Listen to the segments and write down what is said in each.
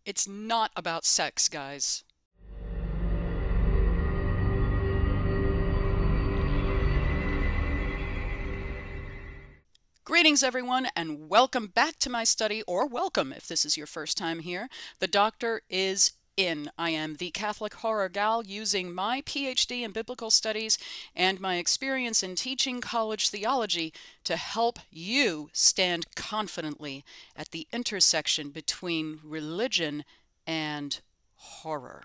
It's not about sex, guys. Greetings, everyone, and welcome back to my study, or welcome if this is your first time here. The doctor is in. I am the Catholic horror gal using my PhD in biblical studies and my experience in teaching college theology to help you stand confidently at the intersection between religion and horror.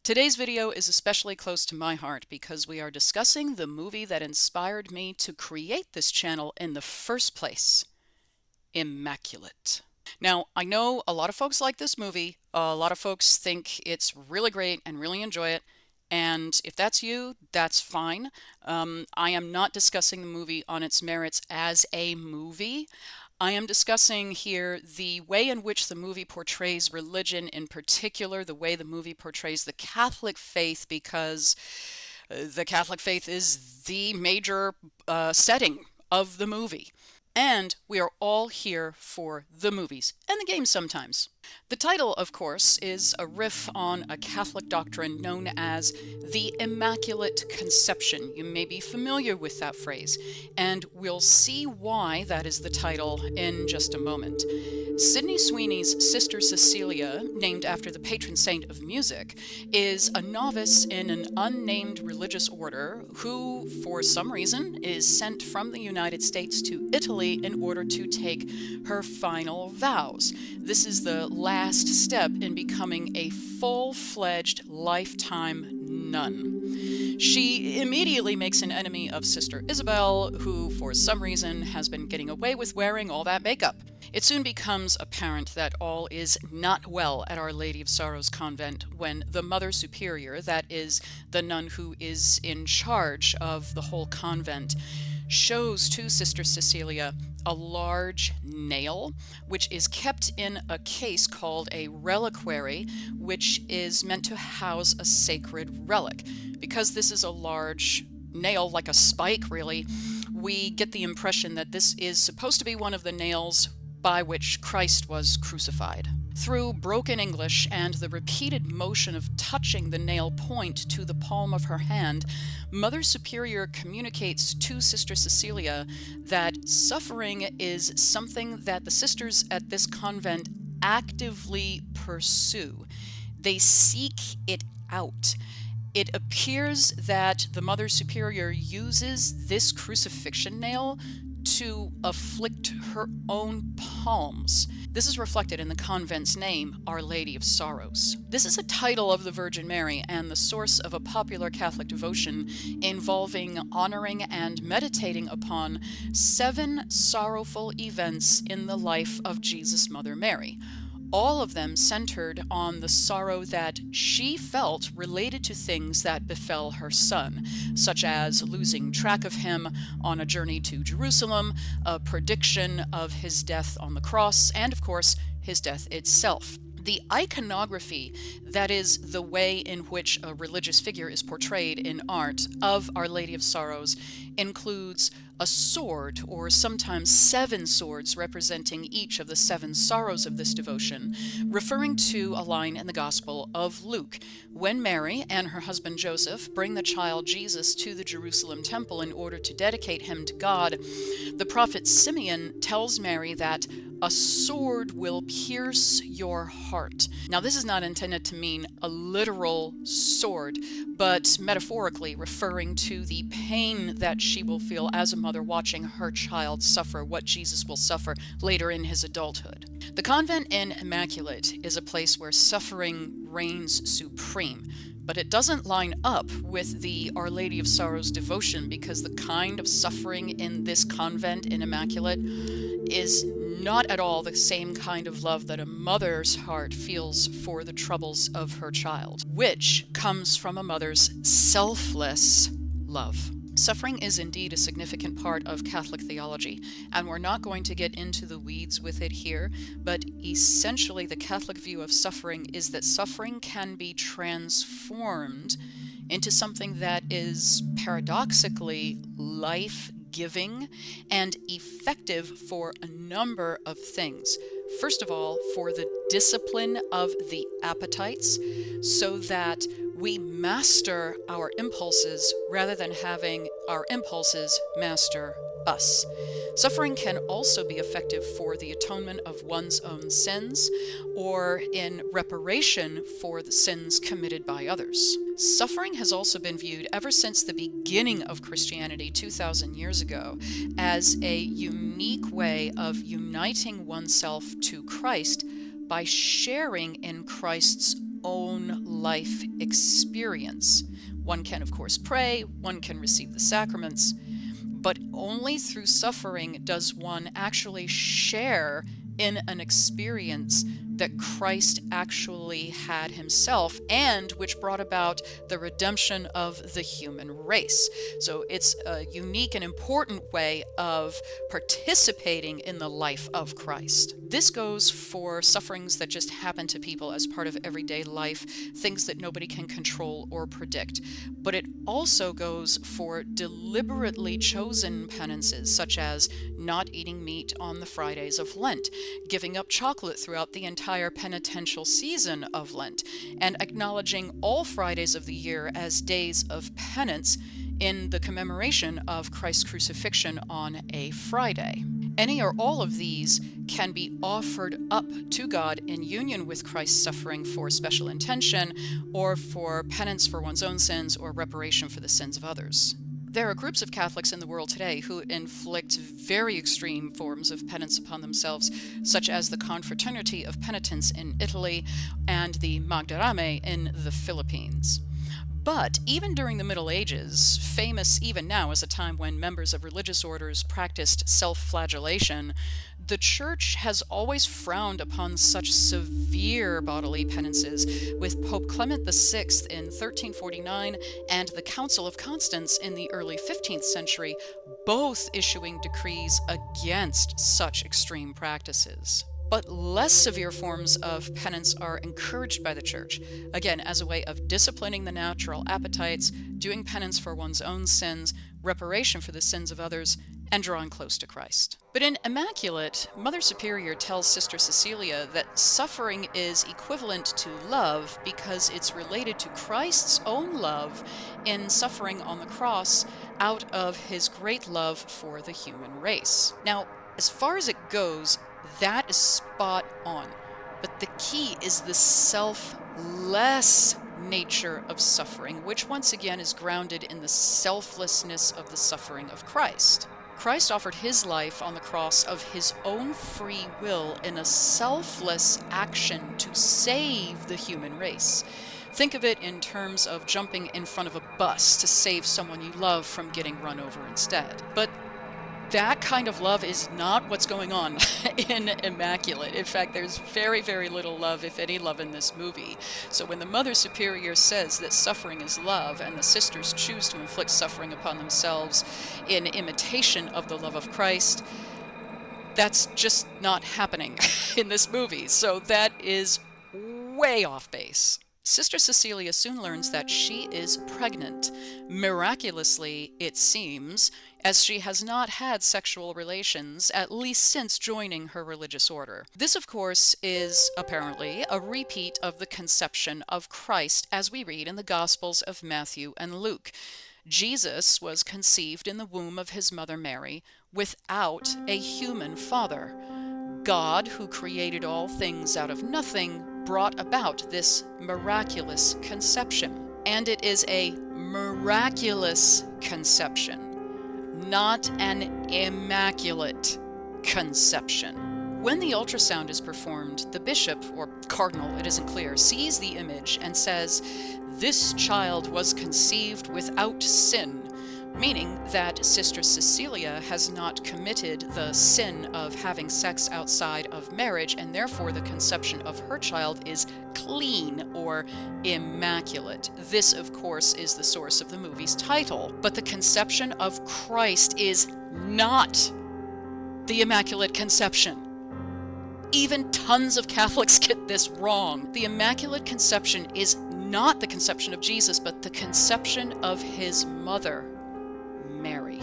Today's video is especially close to my heart because we are discussing the movie that inspired me to create this channel in the first place, Immaculate. Now, I know a lot of folks like this movie. A lot of folks think it's really great and really enjoy it. And if that's you, that's fine. I am not discussing the movie on its merits as a movie. I am discussing here the way in which the movie portrays religion, in particular, the way the movie portrays the Catholic faith, because the Catholic faith is the major setting of the movie. And we are all here for the movies and the games sometimes. The title, of course, is a riff on a Catholic doctrine known as the Immaculate Conception. You may be familiar with that phrase, and we'll see why that is the title in just a moment. Sydney Sweeney's sister Cecilia, named after the patron saint of music, is a novice in an unnamed religious order who, for some reason, is sent from the United States to Italy in order to take her final vows. This is the last step in becoming a full-fledged lifetime nun. She immediately makes an enemy of Sister Isabel, who for some reason has been getting away with wearing all that makeup. It soon becomes apparent that all is not well at Our Lady of Sorrows Convent when the Mother Superior, that is, the nun who is in charge of the whole convent, shows to Sister Cecilia a large nail, which is kept in a case called a reliquary, which is meant to house a sacred relic. Because this is a large nail, like a spike really, we get the impression that this is supposed to be one of the nails by which Christ was crucified. Through broken English and the repeated motion of touching the nail point to the palm of her hand, Mother Superior communicates to Sister Cecilia that suffering is something that the sisters at this convent actively pursue. They seek it out. It appears that the Mother Superior uses this crucifixion nail to afflict her own palms. This is reflected in the convent's name, Our Lady of Sorrows. This is a title of the Virgin Mary and the source of a popular Catholic devotion involving honoring and meditating upon 7 sorrowful events in the life of Jesus' Mother Mary, all of them centered on the sorrow that she felt related to things that befell her son, such as losing track of him on a journey to Jerusalem, a prediction of his death on the cross, and of course, his death itself. The iconography, that is, the way in which a religious figure is portrayed in art of Our Lady of Sorrows, includes a sword, or sometimes 7 swords representing each of the 7 sorrows of this devotion, referring to a line in the Gospel of Luke. When Mary and her husband Joseph bring the child Jesus to the Jerusalem temple in order to dedicate him to God, the prophet Simeon tells Mary that a sword will pierce your heart. Now, this is not intended to mean a literal sword, but metaphorically referring to the pain that she will feel as a mother watching her child suffer what Jesus will suffer later in his adulthood. The convent in Immaculate is a place where suffering reigns supreme, but it doesn't line up with the Our Lady of Sorrows devotion, because the kind of suffering in this convent in Immaculate is not at all the same kind of love that a mother's heart feels for the troubles of her child, which comes from a mother's selfless love. Suffering is indeed a significant part of Catholic theology, and we're not going to get into the weeds with it here, but essentially the Catholic view of suffering is that suffering can be transformed into something that is paradoxically life-giving and effective for a number of things. First of all, for the discipline of the appetites, so that we master our impulses rather than having our impulses master us. Suffering can also be effective for the atonement of one's own sins or in reparation for the sins committed by others. Suffering has also been viewed ever since the beginning of Christianity 2,000 years ago as a unique way of uniting oneself to Christ by sharing in Christ's own life experience. One can, of course, pray, one can receive the sacraments, but only through suffering does one actually share in an experience that Christ actually had himself, and which brought about the redemption of the human race. So it's a unique and important way of participating in the life of Christ. This goes for sufferings that just happen to people as part of everyday life, things that nobody can control or predict. But it also goes for deliberately chosen penances, such as not eating meat on the Fridays of Lent, giving up chocolate throughout the entire penitential season of Lent, and acknowledging all Fridays of the year as days of penance in the commemoration of Christ's crucifixion on a Friday. Any or all of these can be offered up to God in union with Christ's suffering for special intention, or for penance for one's own sins, or reparation for the sins of others. There are groups of Catholics in the world today who inflict very extreme forms of penance upon themselves, such as the Confraternity of Penitents in Italy and the Magdarame in the Philippines. But even during the Middle Ages, famous even now as a time when members of religious orders practiced self-flagellation, the Church has always frowned upon such severe bodily penances, with Pope Clement VI in 1349 and the Council of Constance in the early 15th century both issuing decrees against such extreme practices. But less severe forms of penance are encouraged by the Church, again, as a way of disciplining the natural appetites, doing penance for one's own sins, reparation for the sins of others, and drawing close to Christ. But in Immaculate, Mother Superior tells Sister Cecilia that suffering is equivalent to love because it's related to Christ's own love in suffering on the cross out of his great love for the human race. Now, as far as it goes, that is spot on. But the key is the selfless nature of suffering, which once again is grounded in the selflessness of the suffering of Christ. Christ offered his life on the cross of his own free will in a selfless action to save the human race. Think of it in terms of jumping in front of a bus to save someone you love from getting run over instead. But that kind of love is not what's going on in Immaculate. In fact, there's very, very little love, if any love, in this movie. So when the Mother Superior says that suffering is love, and the sisters choose to inflict suffering upon themselves in imitation of the love of Christ, that's just not happening in this movie. So that is way off base. Sister Cecilia soon learns that she is pregnant, miraculously, it seems, as she has not had sexual relations, at least since joining her religious order. This, of course, is apparently a repeat of the conception of Christ, as we read in the Gospels of Matthew and Luke. Jesus was conceived in the womb of his mother Mary without a human father. God, who created all things out of nothing, brought about this miraculous conception. And it is a miraculous conception, not an immaculate conception. When the ultrasound is performed, the bishop, or cardinal, it isn't clear, sees the image and says, "This child was conceived without sin," meaning that Sister Cecilia has not committed the sin of having sex outside of marriage, and therefore the conception of her child is clean or immaculate. This, of course, is the source of the movie's title. But the conception of Christ is not the Immaculate Conception. Even tons of Catholics get this wrong. The Immaculate Conception is not the conception of Jesus, but the conception of his mother, Mary.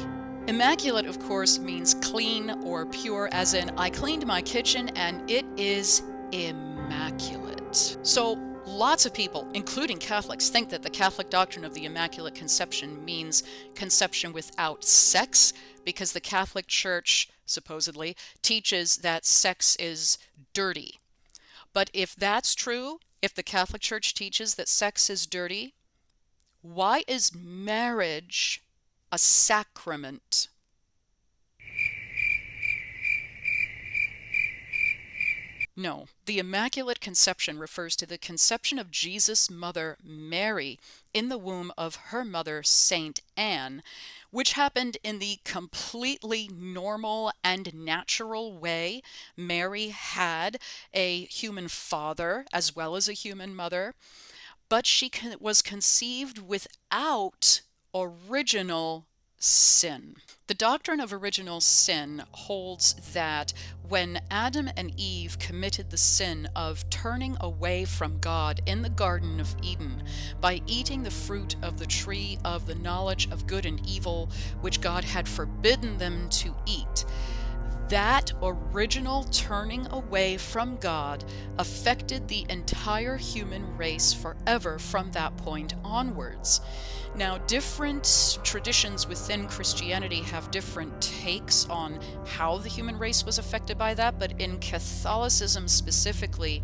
Immaculate, of course, means clean or pure, as in I cleaned my kitchen and it is immaculate. So lots of people, including Catholics, think that the Catholic doctrine of the Immaculate Conception means conception without sex, because the Catholic Church supposedly teaches that sex is dirty. But if that's true, if the Catholic Church teaches that sex is dirty, why is marriage a sacrament? No, the Immaculate Conception refers to the conception of Jesus' mother Mary in the womb of her mother Saint Anne, which happened in the completely normal and natural way. Mary had a human father as well as a human mother, but she was conceived without original sin. The doctrine of original sin holds that when Adam and Eve committed the sin of turning away from God in the Garden of Eden by eating the fruit of the tree of the knowledge of good and evil, which God had forbidden them to eat, that original turning away from God affected the entire human race forever from that point onwards. Now, different traditions within Christianity have different takes on how the human race was affected by that, but in Catholicism specifically,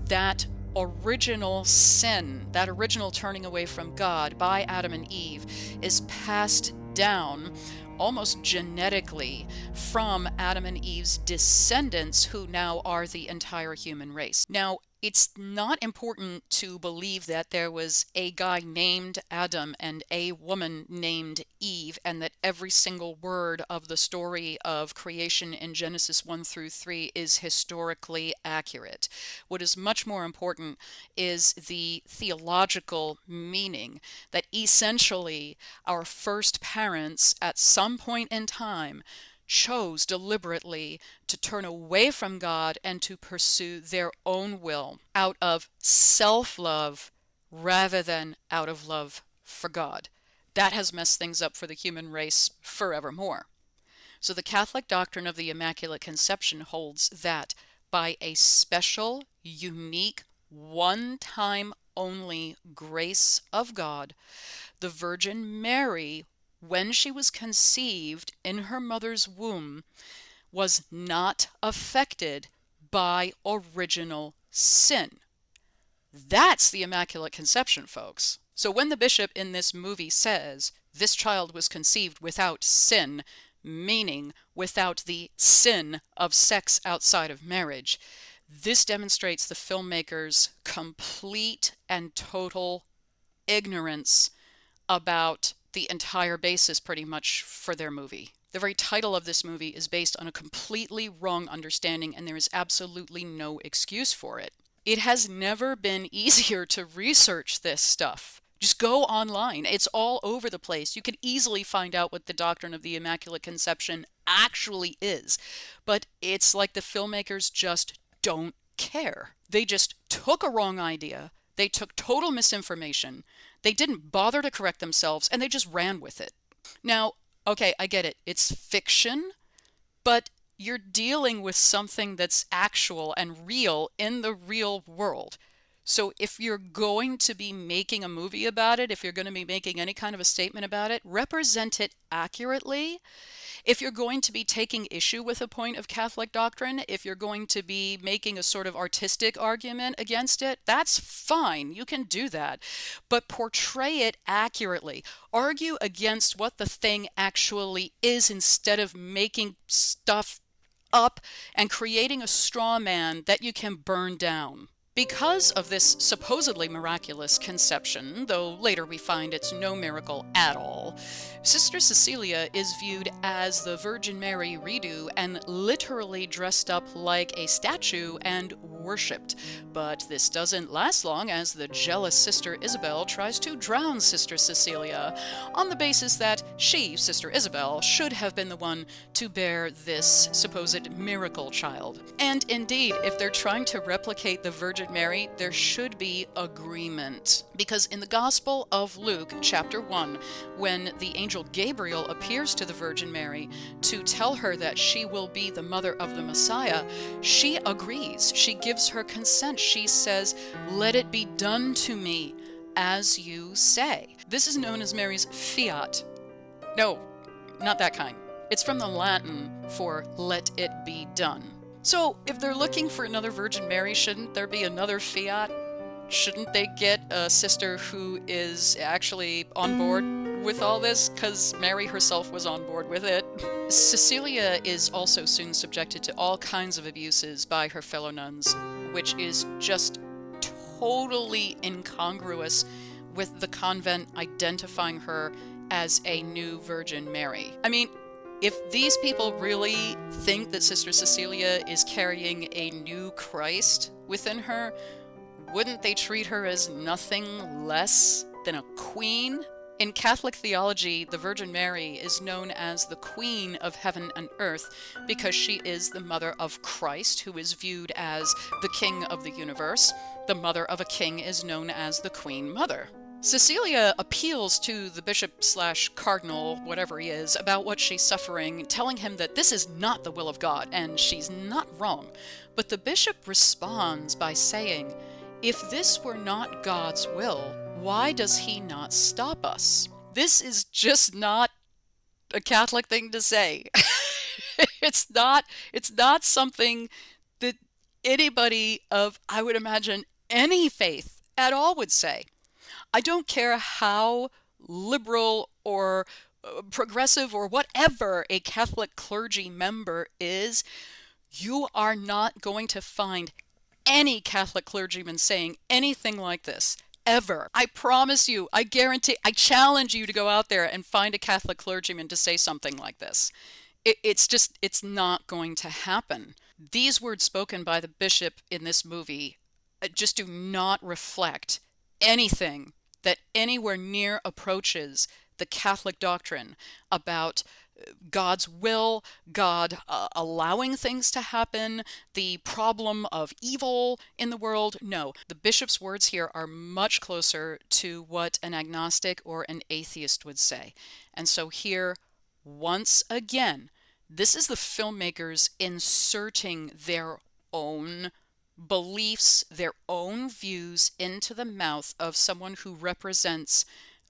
that original sin, that original turning away from God by Adam and Eve, is passed down almost genetically from Adam and Eve's descendants, who now are the entire human race. Now, it's not important to believe that there was a guy named Adam and a woman named Eve, and that every single word of the story of creation in Genesis 1 through 3 is historically accurate. What is much more important is the theological meaning, that essentially our first parents at some point in time chose deliberately to turn away from God and to pursue their own will out of self-love rather than out of love for God. That has messed things up for the human race forevermore. So the Catholic doctrine of the Immaculate Conception holds that by a special, unique, one-time only grace of God, the Virgin Mary, when she was conceived in her mother's womb, was not affected by original sin. That's the Immaculate Conception, folks. So when the bishop in this movie says, this child was conceived without sin, meaning without the sin of sex outside of marriage, this demonstrates the filmmaker's complete and total ignorance about the entire basis, pretty much, for their movie. The very title of this movie is based on a completely wrong understanding, and there is absolutely no excuse for it. It has never been easier to research this stuff. Just go online. It's all over the place. You can easily find out what the doctrine of the Immaculate Conception actually is. But it's like the filmmakers just don't care. They just took a wrong idea. They took total misinformation. They didn't bother to correct themselves, and they just ran with it. Now, okay, I get it. It's fiction, but you're dealing with something that's actual and real in the real world. So if you're going to be making a movie about it, if you're going to be making any kind of a statement about it, represent it accurately. If you're going to be taking issue with a point of Catholic doctrine, if you're going to be making a sort of artistic argument against it, that's fine. You can do that. But portray it accurately. Argue against what the thing actually is instead of making stuff up and creating a straw man that you can burn down. Because of this supposedly miraculous conception, though later we find it's no miracle at all, Sister Cecilia is viewed as the Virgin Mary redo and literally dressed up like a statue and worshipped. But this doesn't last long, as the jealous Sister Isabel tries to drown Sister Cecilia, on the basis that she, Sister Isabel, should have been the one to bear this supposed miracle child. And indeed, if they're trying to replicate the Virgin Mary, there should be agreement. Because in the Gospel of Luke, chapter 1, when the angel Gabriel appears to the Virgin Mary to tell her that she will be the mother of the Messiah, she agrees. She gives her consent. She says, "Let it be done to me as you say." This is known as Mary's fiat. No, not that kind. It's from the Latin for "let it be done." So if they're looking for another Virgin Mary, shouldn't there be another fiat? Shouldn't they get a sister who is actually on board with all this? Because Mary herself was on board with it. Cecilia is also soon subjected to all kinds of abuses by her fellow nuns, which is just totally incongruous with the convent identifying her as a new Virgin Mary. I mean, if these people really think that Sister Cecilia is carrying a new Christ within her, wouldn't they treat her as nothing less than a queen? In Catholic theology, the Virgin Mary is known as the Queen of Heaven and Earth because she is the mother of Christ, who is viewed as the King of the universe. The mother of a king is known as the Queen Mother. Cecilia appeals to the bishop/cardinal, whatever he is, about what she's suffering, telling him that this is not the will of God, and she's not wrong. But the bishop responds by saying, "If this were not God's will, why does he not stop us?" This is just not a Catholic thing to say. It's not something that anybody of, I would imagine, any faith at all would say. I don't care how liberal or progressive or whatever a Catholic clergy member is, you are not going to find any Catholic clergyman saying anything like this, ever. I promise you, I guarantee, I challenge you to go out there and find a Catholic clergyman to say something like this. It's not going to happen. These words spoken by the bishop in this movie just do not reflect anything that anywhere near approaches the Catholic doctrine about God's will, God allowing things to happen, the problem of evil in the world. No, the bishop's words here are much closer to what an agnostic or an atheist would say. And so here, once again, this is the filmmakers inserting their own beliefs, their own views into the mouth of someone who represents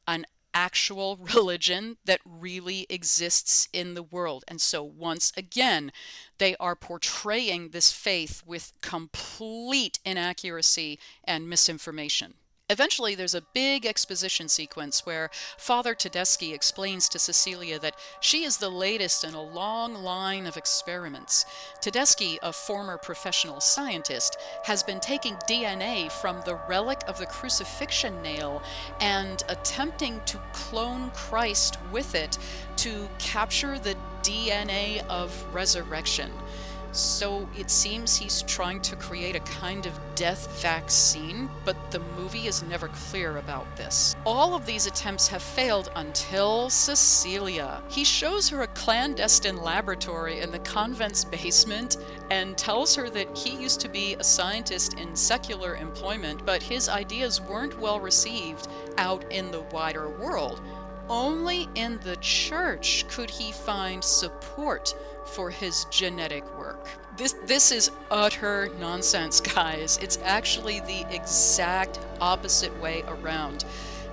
an actual religion that really exists in the world. And so once again, they are portraying this faith with complete inaccuracy and misinformation. Eventually, there's a big exposition sequence where Father Tedeschi explains to Cecilia that she is the latest in a long line of experiments. Tedeschi, a former professional scientist, has been taking DNA from the relic of the crucifixion nail and attempting to clone Christ with it to capture the DNA of resurrection. So it seems he's trying to create a kind of death vaccine, but the movie is never clear about this. All of these attempts have failed until Cecilia. He shows her a clandestine laboratory in the convent's basement and tells her that he used to be a scientist in secular employment, but his ideas weren't well received out in the wider world. Only in the church could he find support for his genetic work. This is utter nonsense, guys. It's actually the exact opposite way around.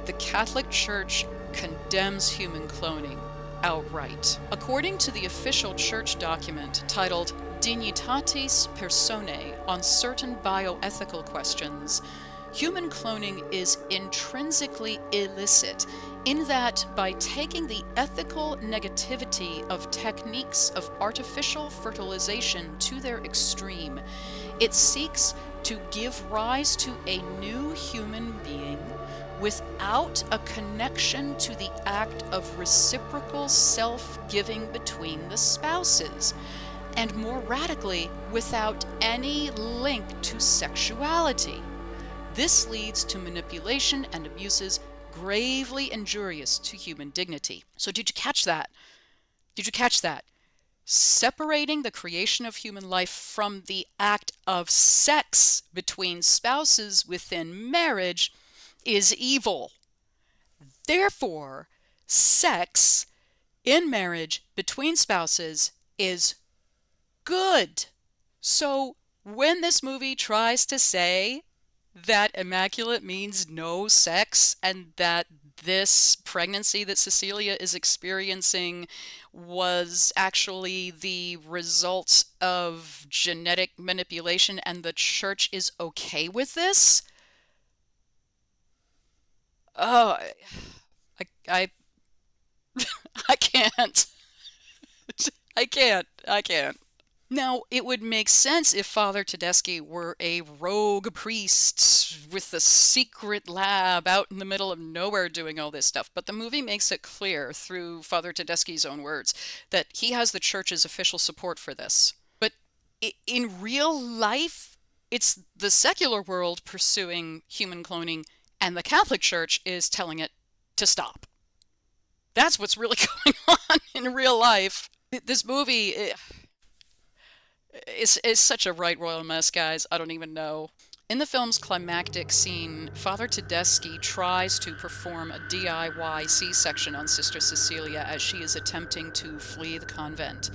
The Catholic Church condemns human cloning outright. According to the official church document titled Dignitatis Personae on certain bioethical questions, human cloning is intrinsically illicit in that by taking the ethical negativity of techniques of artificial fertilization to their extreme, it seeks to give rise to a new human being without a connection to the act of reciprocal self-giving between the spouses. and more radically, without any link to sexuality. This leads to manipulation and abuses gravely injurious to human dignity. So did you catch that? Did you catch that? Separating the creation of human life from the act of sex between spouses within marriage is evil. Therefore, sex in marriage between spouses is good. So when this movie tries to say that immaculate means no sex and that this pregnancy that Cecilia is experiencing was actually the result of genetic manipulation and the church is okay with this, oh, I I can't. I can't. Now, it would make sense if Father Tedeschi were a rogue priest with a secret lab out in the middle of nowhere doing all this stuff, but the movie makes it clear through Father Tedeschi's own words that he has the church's official support for this. But in real life, it's the secular world pursuing human cloning, and the Catholic Church is telling it to stop. That's what's really going on in real life. This movie is such a right royal mess, guys. I don't even know. In the film's climactic scene, Father Tedeschi tries to perform a DIY C-section on Sister Cecilia as she is attempting to flee the convent.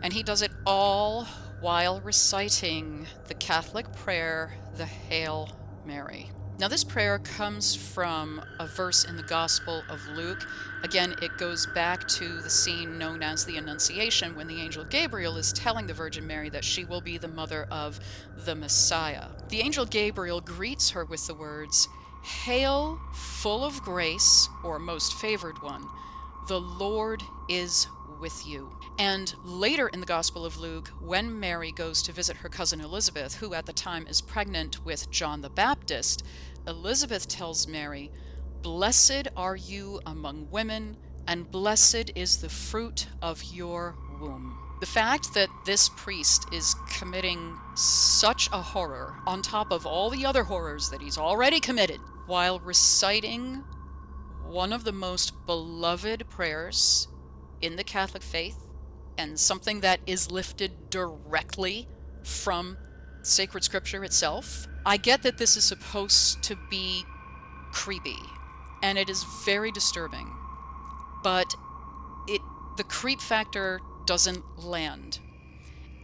And he does it all while reciting the Catholic prayer, the Hail Mary. Now, this prayer comes from a verse in the Gospel of Luke. Again, it goes back to the scene known as the Annunciation, when the angel Gabriel is telling the Virgin Mary that she will be the mother of the Messiah. The angel Gabriel greets her with the words, "Hail, full of grace," or most favored one, "the Lord is with you." And later in the Gospel of Luke, when Mary goes to visit her cousin Elizabeth, who at the time is pregnant with John the Baptist, Elizabeth tells Mary, "Blessed are you among women, and blessed is the fruit of your womb." The fact that this priest is committing such a horror on top of all the other horrors that he's already committed, while reciting one of the most beloved prayers in the Catholic faith, and something that is lifted directly from sacred scripture itself. I get that this is supposed to be creepy, and it is very disturbing, but the creep factor doesn't land.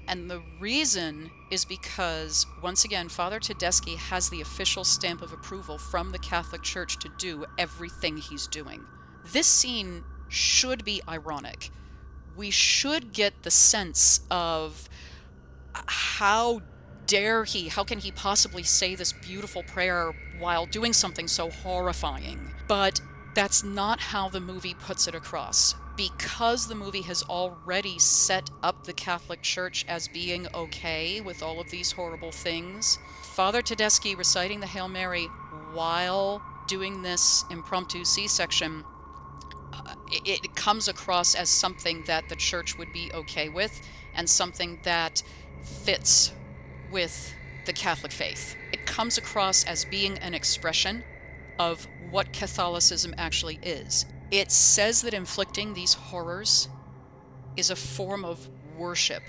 And the reason is because, once again, Father Tedeschi has the official stamp of approval from the Catholic Church to do everything he's doing. This scene should be ironic. We should get the sense of how can he possibly say this beautiful prayer while doing something so horrifying? But that's not how the movie puts it across. Because the movie has already set up the Catholic Church as being okay with all of these horrible things, Father Tedeschi reciting the Hail Mary while doing this impromptu C-section, it comes across as something that the church would be okay with, and something that fits with the Catholic faith. It comes across as being an expression of what Catholicism actually is. It says that inflicting these horrors is a form of worship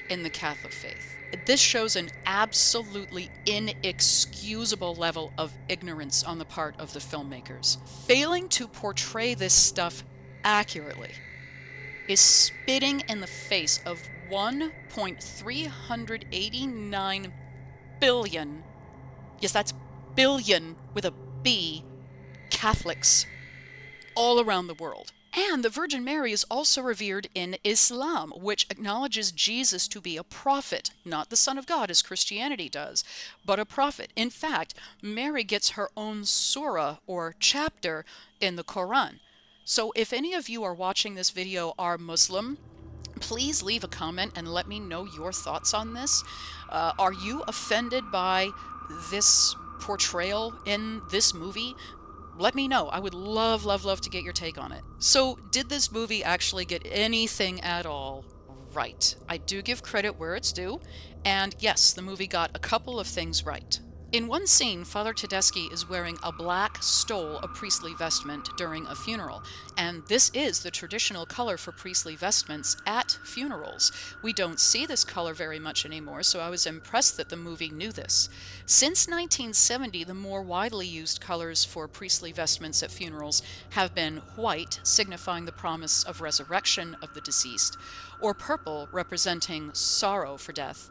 in the Catholic faith. This shows an absolutely inexcusable level of ignorance on the part of the filmmakers. Failing to portray this stuff accurately is spitting in the face of 1.389 billion, yes, that's billion with a B, Catholics all around the world. And the Virgin Mary is also revered in Islam, which acknowledges Jesus to be a prophet, not the Son of God as Christianity does, but a prophet. In fact, Mary gets her own surah or chapter in the Quran. So if any of you are watching this video are Muslim, please leave a comment and let me know your thoughts on this. Are you offended by this portrayal in this movie? Let me know. I would love to get your take on it. So, did this movie actually get anything at all right. I do give credit where it's due, and yes, the movie got a couple of things right. In one scene, Father Tedeschi is wearing a black stole of priestly vestment during a funeral, and this is the traditional color for priestly vestments at funerals. We don't see this color very much anymore, so I was impressed that the movie knew this. Since 1970, the more widely used colors for priestly vestments at funerals have been white, signifying the promise of resurrection of the deceased, or purple, representing sorrow for death.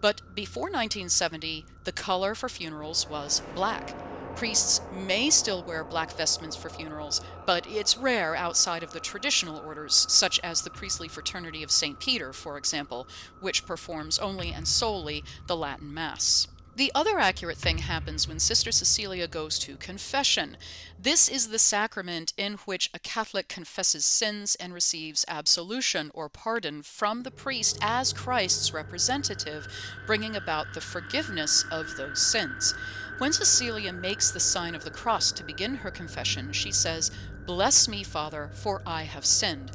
But before 1970, the color for funerals was black. Priests may still wear black vestments for funerals, but it's rare outside of the traditional orders, such as the priestly fraternity of St. Peter, for example, which performs only and solely the Latin Mass. The other accurate thing happens when Sister Cecilia goes to confession. This is the sacrament in which a Catholic confesses sins and receives absolution or pardon from the priest as Christ's representative, bringing about the forgiveness of those sins. When Cecilia makes the sign of the cross to begin her confession, she says, "Bless me, Father, for I have sinned."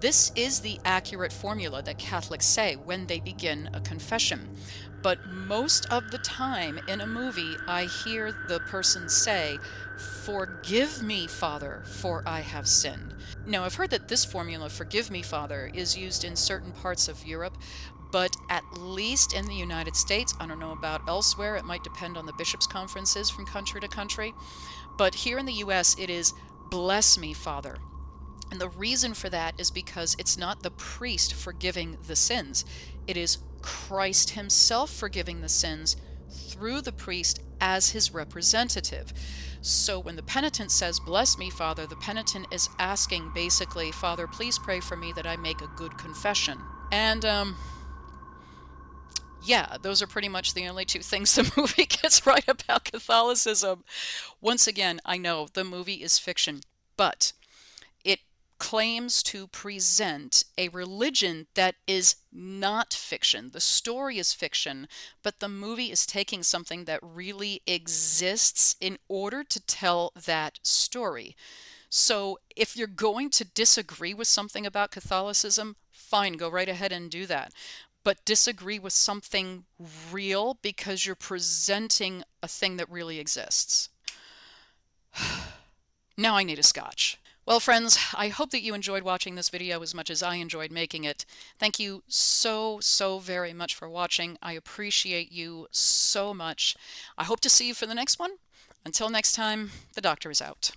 This is the accurate formula that Catholics say when they begin a confession. But most of the time in a movie, I hear the person say, "Forgive me, Father, for I have sinned." Now, I've heard that this formula, "Forgive me, Father," is used in certain parts of Europe, but at least in the United States, I don't know about elsewhere, it might depend on the bishops' conferences from country to country, but here in the US, it is, "Bless me, Father." And the reason for that is because it's not the priest forgiving the sins. It is Christ himself forgiving the sins through the priest as his representative. So when the penitent says, "Bless me, Father," the penitent is asking basically, "Father, please pray for me that I make a good confession." And yeah, those are pretty much the only two things the movie gets right about Catholicism. Once again, I know the movie is fiction, but it claims to present a religion that is not fiction. The story is fiction, but the movie is taking something that really exists in order to tell that story. So if you're going to disagree with something about Catholicism, fine, go right ahead and do that. But disagree with something real because you're presenting a thing that really exists. Now I need a scotch. Well, friends, I hope that you enjoyed watching this video as much as I enjoyed making it. Thank you so very much for watching. I appreciate you so much. I hope to see you for the next one. Until next time, the doctor is out.